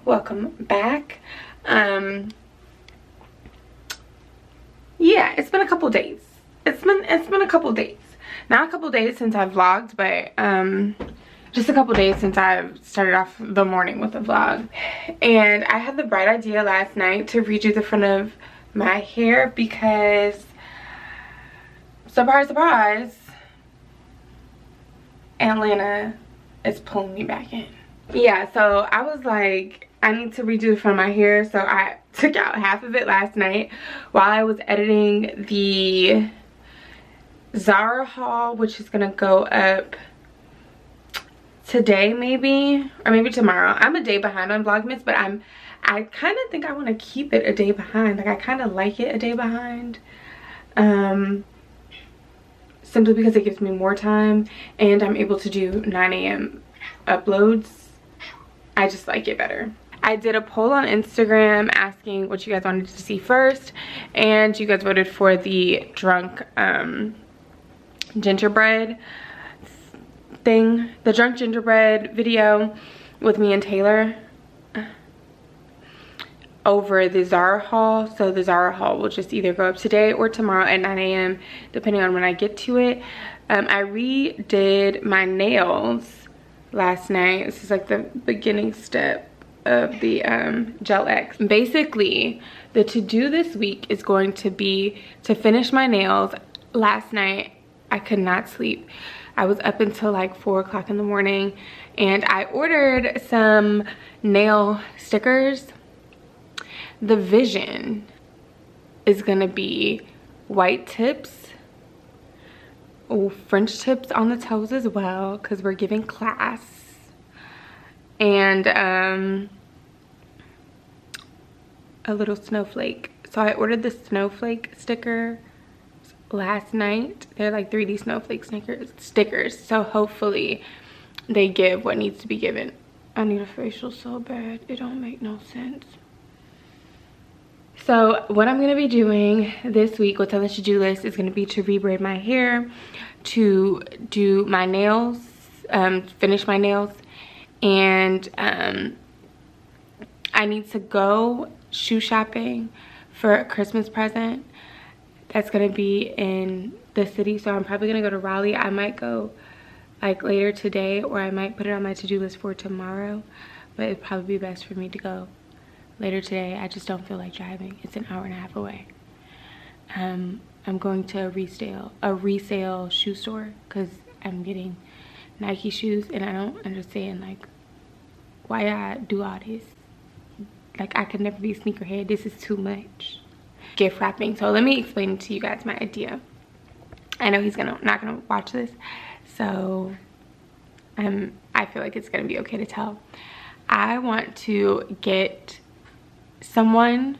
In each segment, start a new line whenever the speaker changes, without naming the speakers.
welcome back. Yeah, it's been a couple days. It's been a couple days. Not a couple days since I've vlogged, but just a couple days since I've started off the morning with a vlog. And I had the bright idea last night to redo the front of my hair because, surprise, surprise, Atlanta is pulling me back in. Yeah, so I was like, I need to redo the front of my hair, so I took out half of it last night while I was editing the Zara haul, which is gonna go up today maybe, or maybe tomorrow. I'm a day behind on Vlogmas, but I kind of think I want to keep it a day behind. Like, I kind of like it a day behind, simply because it gives me more time and I'm able to do 9 a.m. uploads. I just like it better. I did a poll on Instagram asking what you guys wanted to see first, and you guys voted for the drunk gingerbread thing, the drunk gingerbread video with me and Taylor over the Zara haul. So the Zara haul will just either go up today or tomorrow at 9 a.m. depending on when I get to it. I redid my nails last night. This is like the beginning step of the Gel X. Basically, the to-do this week is going to be to finish my nails. Last night I could not sleep. I was up until like 4 o'clock in the morning, and I ordered some nail stickers. The vision is gonna be white tips, French tips on the toes as well, because we're giving class, and a little snowflake. So I ordered the snowflake sticker last night. They're like 3D snowflake stickers, so hopefully they give what needs to be given. I need a facial so bad, it don't make no sense. So what I'm gonna be doing this week, what's on the to-do list, is gonna be to rebraid my hair, to do my nails, finish my nails, and I need to go shoe shopping for a Christmas present. That's gonna be in the city, so I'm probably gonna go to Raleigh. I might go like later today, or I might put it on my to-do list for tomorrow, but it'd probably be best for me to go later today. I just don't feel like driving. It's an hour and a half away. I'm going to a resale shoe store because I'm getting Nike shoes, and I don't understand like why I do all this. Like, I could never be a sneakerhead. This is too much. Gift wrapping. So let me explain to you guys my idea. I know he's not gonna watch this, so I feel like it's gonna be okay to tell. I want to get someone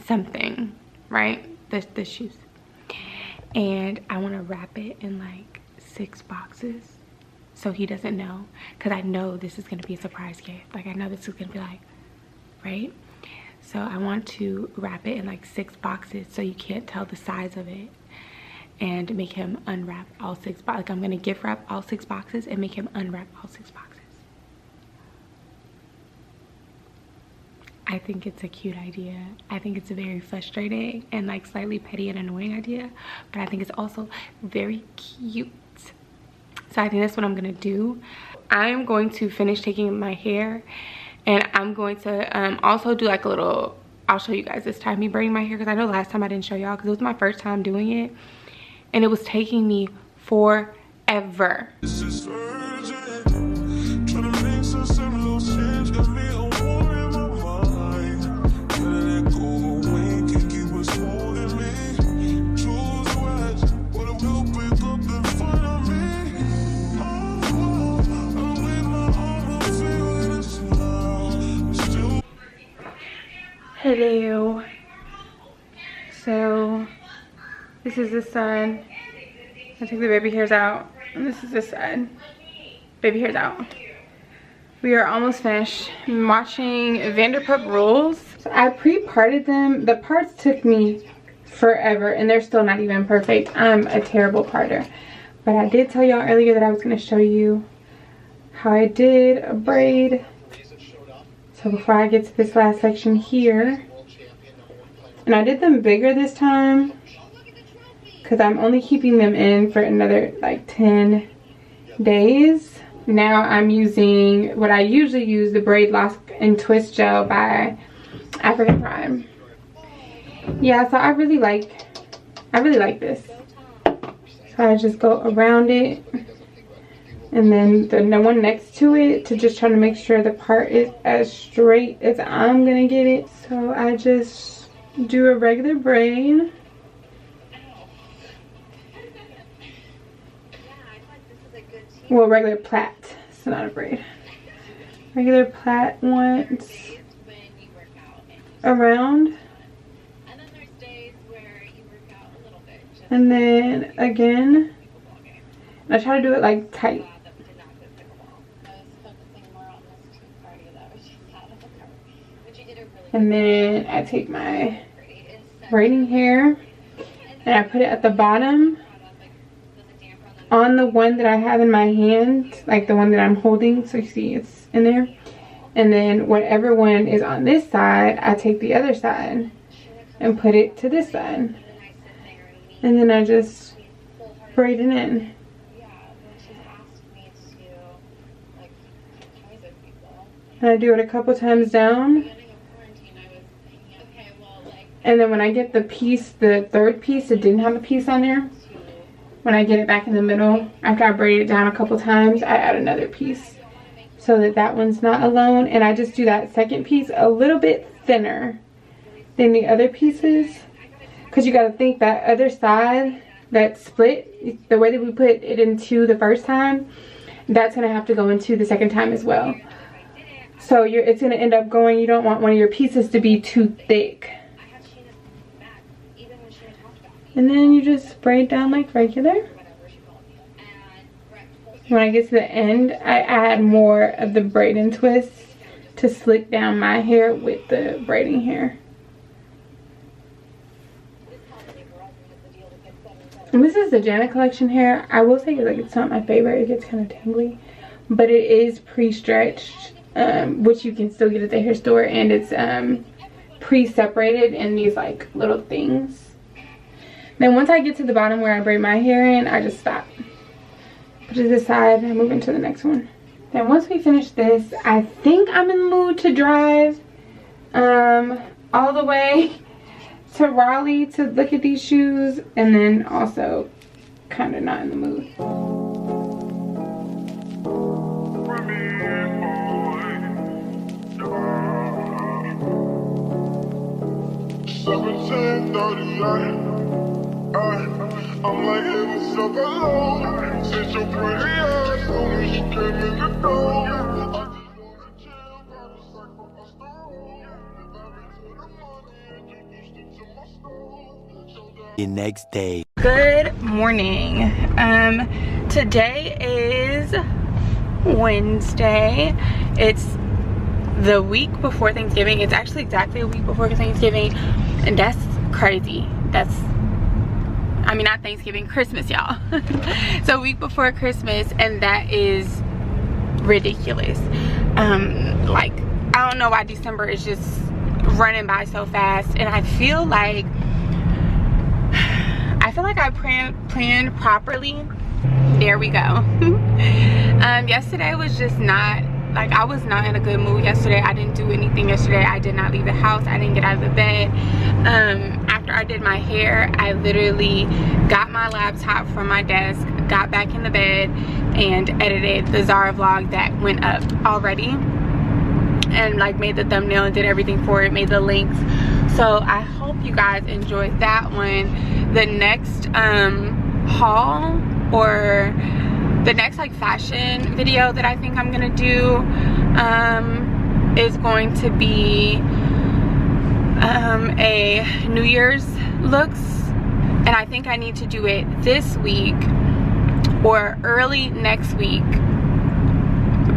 something, right? The shoes, and I want to wrap it in like 6 boxes so he doesn't know, because I know this is gonna be a surprise gift. Like, I know this is gonna be like, right? So I want to wrap it in like 6 boxes so you can't tell the size of it, and make him unwrap all 6 boxes. Like, I'm gonna gift wrap all 6 boxes and make him unwrap all 6 boxes. I think it's a cute idea. I think it's a very frustrating and like slightly petty and annoying idea, but I think it's also very cute. So I think that's what I'm gonna do. I'm going to finish taking my hair, and I'm going to also do like a little, I'll show you guys this time, me braiding my hair, because I know last time I didn't show y'all because it was my first time doing it, and it was taking me forever. Hello. So this is the side. I took the baby hairs out, and this is the side. Baby hairs out. We are almost finished. I'm watching Vanderpump Rules. So I pre-parted them. The parts took me forever, and they're still not even perfect. I'm a terrible parter. But I did tell y'all earlier that I was going to show you how I did a braid So before I get to this last section here, and I did them bigger this time because I'm only keeping them in for another like 10 days. Now I'm using what I usually use, the Braid Lock and Twist Gel by African Prime. Yeah, so I really like this. So I just go around it, and then the one next to it, to just try to make sure the part is as straight as I'm gonna get it. So I just do a regular braid. Well, regular plait, so not a braid. Regular plait once around, and then again. I try to do it like tight. And then I take my braiding hair and I put it at the bottom on the one that I have in my hand, like the one that I'm holding, so you see it's in there. And then whatever one is on this side, I take the other side and put it to this side, and then I just braid it in. And I do it a couple times down, and then when I get the piece, the third piece that didn't have a piece on there, when I get it back in the middle, after I braid it down a couple times, I add another piece so that that one's not alone. And I just do that second piece a little bit thinner than the other pieces, because you got to think that other side, that split, the way that we put it into the first time, that's going to have to go into the second time as well. So it's going to end up going, you don't want one of your pieces to be too thick. And then you just braid down like regular. When I get to the end, I add more of the braid and twist to slick down my hair with the braiding hair. And this is the Janet Collection hair. I will say like it's not my favorite. It gets kind of tangly, but it is pre-stretched, which you can still get at the hair store, and it's pre-separated in these like little things. Then once I get to the bottom where I braid my hair in, I just stop. Put it to the side and move into the next one. Then once we finish this, I think I'm in the mood to drive all the way to Raleigh to look at these shoes, and then also kind of not in the mood.
I'm like, hey, what's up, hello? Since your pretty ass told me she came in the door, I just wanna chill, got a sack from my store. Married to the money, introduced her to my store. The next day.
Good morning. Today is Wednesday. It's the week before Thanksgiving. It's actually exactly a week before Thanksgiving, and that's crazy. That's, I mean, not Thanksgiving, Christmas, y'all. So a week before Christmas, and that is ridiculous. Like, I don't know why December is just running by so fast, and I feel like I planned properly. There we go. Yesterday was just not, like, I was not in a good mood yesterday. I didn't do anything yesterday. I did not leave the house. I didn't get out of the bed. After I did my hair, I literally got my laptop from my desk, got back in the bed, and edited the Zara vlog that went up already, and like made the thumbnail and did everything for it, made the links. So I hope you guys enjoyed that one. The next haul, or the next like fashion video that I think I'm gonna do is going to be a New Year's looks, and I think I need to do it this week or early next week,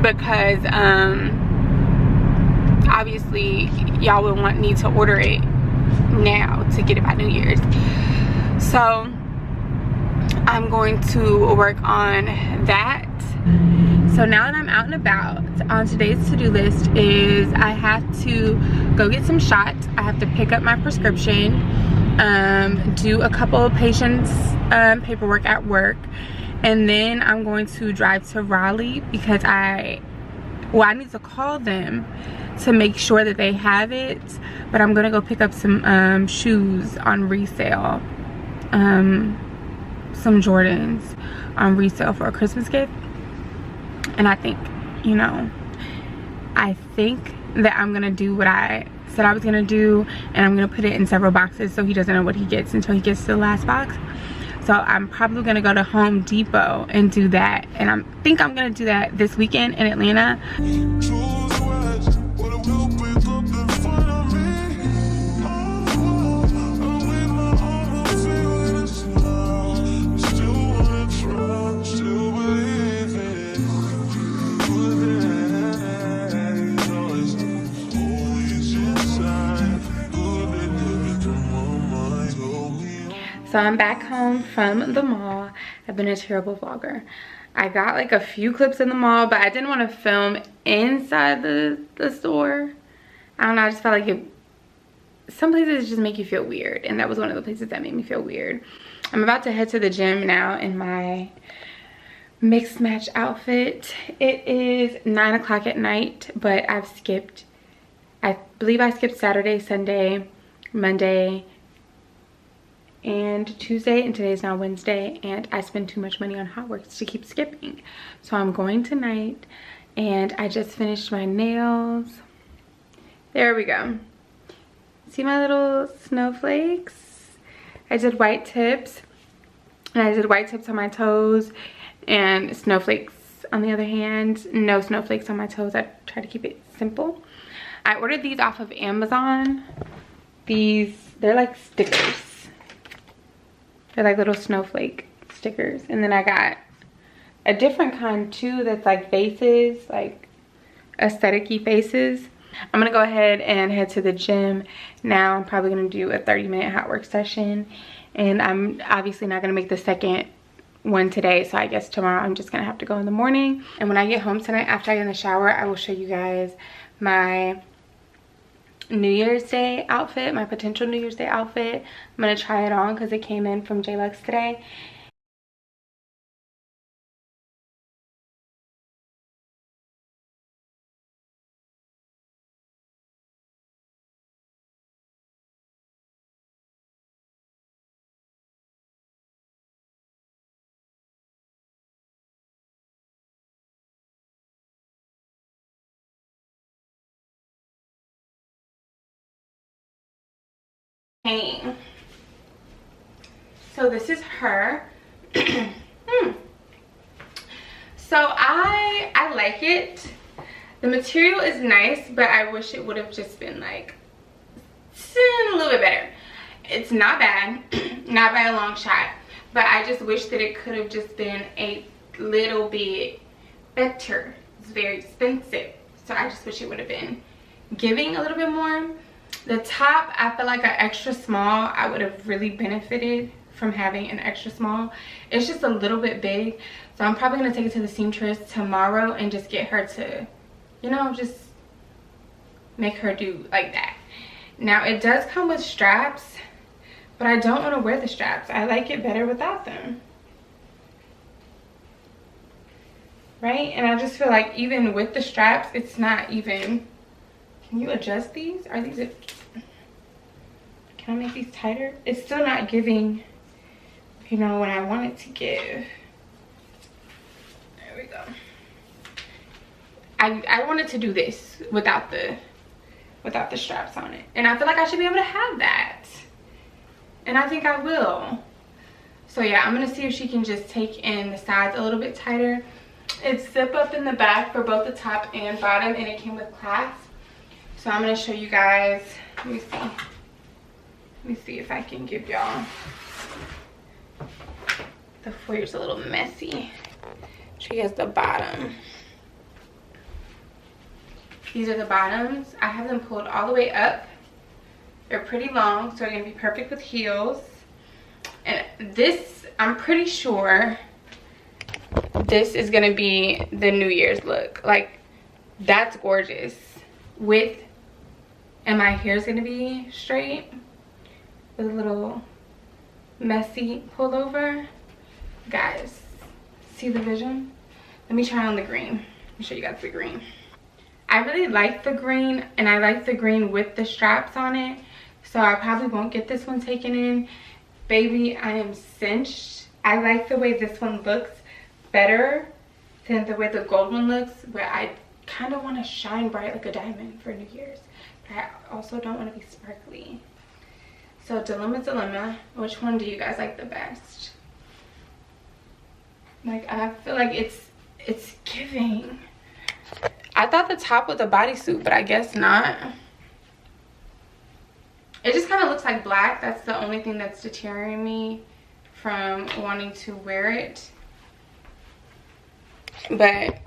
because obviously y'all will want me to order it now to get it by New Year's. So I'm going to work on that. So now that I'm out and about, on today's to-do list is I have to go get some shots. I have to pick up my prescription, do a couple of patients' paperwork at work, and then I'm going to drive to Raleigh because I need to call them to make sure that they have it, but I'm gonna go pick up some shoes on resale, some Jordans on resale for a Christmas gift. And I think, you know, I think that I'm gonna do what I said I was gonna do, and I'm gonna put it in several boxes so he doesn't know what he gets until he gets to the last box. So I'm probably gonna go to Home Depot and do that, and I think I'm gonna do that this weekend in Atlanta. So I'm back home from the mall. I've been a terrible vlogger. I got like a few clips in the mall, but I didn't want to film inside the store. I don't know, I just felt like some places just make you feel weird, and that was one of the places that made me feel weird. I'm about to head to the gym now in my mixed match outfit. It is 9 o'clock at night, but I believe I skipped Saturday, Sunday, Monday, and Tuesday, and today is now Wednesday, and I spend too much money on Hot Works to keep skipping. So I'm going tonight, and I just finished my nails. There we go. See my little snowflakes? I did white tips, and I did white tips on my toes, and snowflakes on the other hand. No snowflakes on my toes. I try to keep it simple. I ordered these off of Amazon. They're like stickers. They're like little snowflake stickers. And then I got a different kind too that's like faces, like aesthetic-y faces. I'm gonna go ahead and head to the gym now. I'm probably gonna do a 30-minute Hot Work session. And I'm obviously not gonna make the second one today, so I guess tomorrow I'm just gonna have to go in the morning. And when I get home tonight, after I get in the shower, I will show you guys my New Year's Day outfit, my potential New Year's Day outfit. I'm gonna try it on because it came in from JLux today. So this is her. So I like it. The material is nice, but I wish it would have just been like a little bit better. It's not bad, not by a long shot, but I just wish that it could have just been a little bit better. It's very expensive, so I just wish it would have been giving a little bit more. The top, I feel like an extra small, I would have really benefited from having an extra small. It's just a little bit big, so I'm probably gonna take it to the seamstress tomorrow and just get her to, you know, just make her do like that. Now it does come with straps, but I don't want to wear the straps. I like it better without them, right? And I just feel like even with the straps, it's not even. Can you adjust these? Are these can I make these tighter? It's still not giving, you know, what I want it to give. There we go. I wanted to do this without the straps on it, and I feel like I should be able to have that, and I think I will. So yeah, I'm gonna see if she can just take in the sides a little bit tighter. It's zip up in the back for both the top and bottom, and it came with clasp. So I'm gonna show you guys. Let me see if I can give y'all. The foyer's a little messy. Show you guys the bottom. These are the bottoms. I have them pulled all the way up. They're pretty long, so they're gonna be perfect with heels. And this, I'm pretty sure this is gonna be the New Year's look. Like, that's gorgeous. With, and my hair's gonna be straight with a little messy pullover. Guys, see the vision? Let me try on the green. Let me show you guys the green. I really like the green, and I like the green with the straps on it, so I probably won't get this one taken in. Baby, I am cinched. I like the way this one looks better than the way the gold one looks, but I kind of want to shine bright like a diamond for New Year's. But I also don't want to be sparkly. So dilemma, which one do you guys like the best? Like, I feel like it's giving. I thought the top was a bodysuit, but I guess not. It just kind of looks like black. That's the only thing that's deterring me from wanting to wear it. But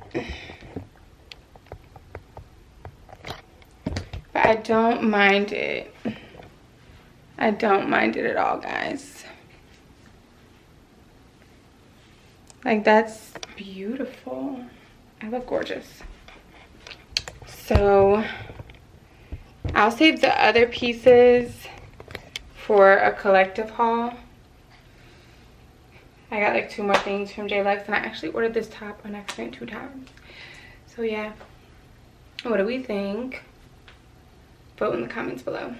I don't mind it. I don't mind it at all, guys. Like, that's beautiful. I look gorgeous. So I'll save the other pieces for a collective haul. I got like 2 more things from JLux, and I actually ordered this top on accident 2 times. So yeah, what do we think? Vote in the comments below.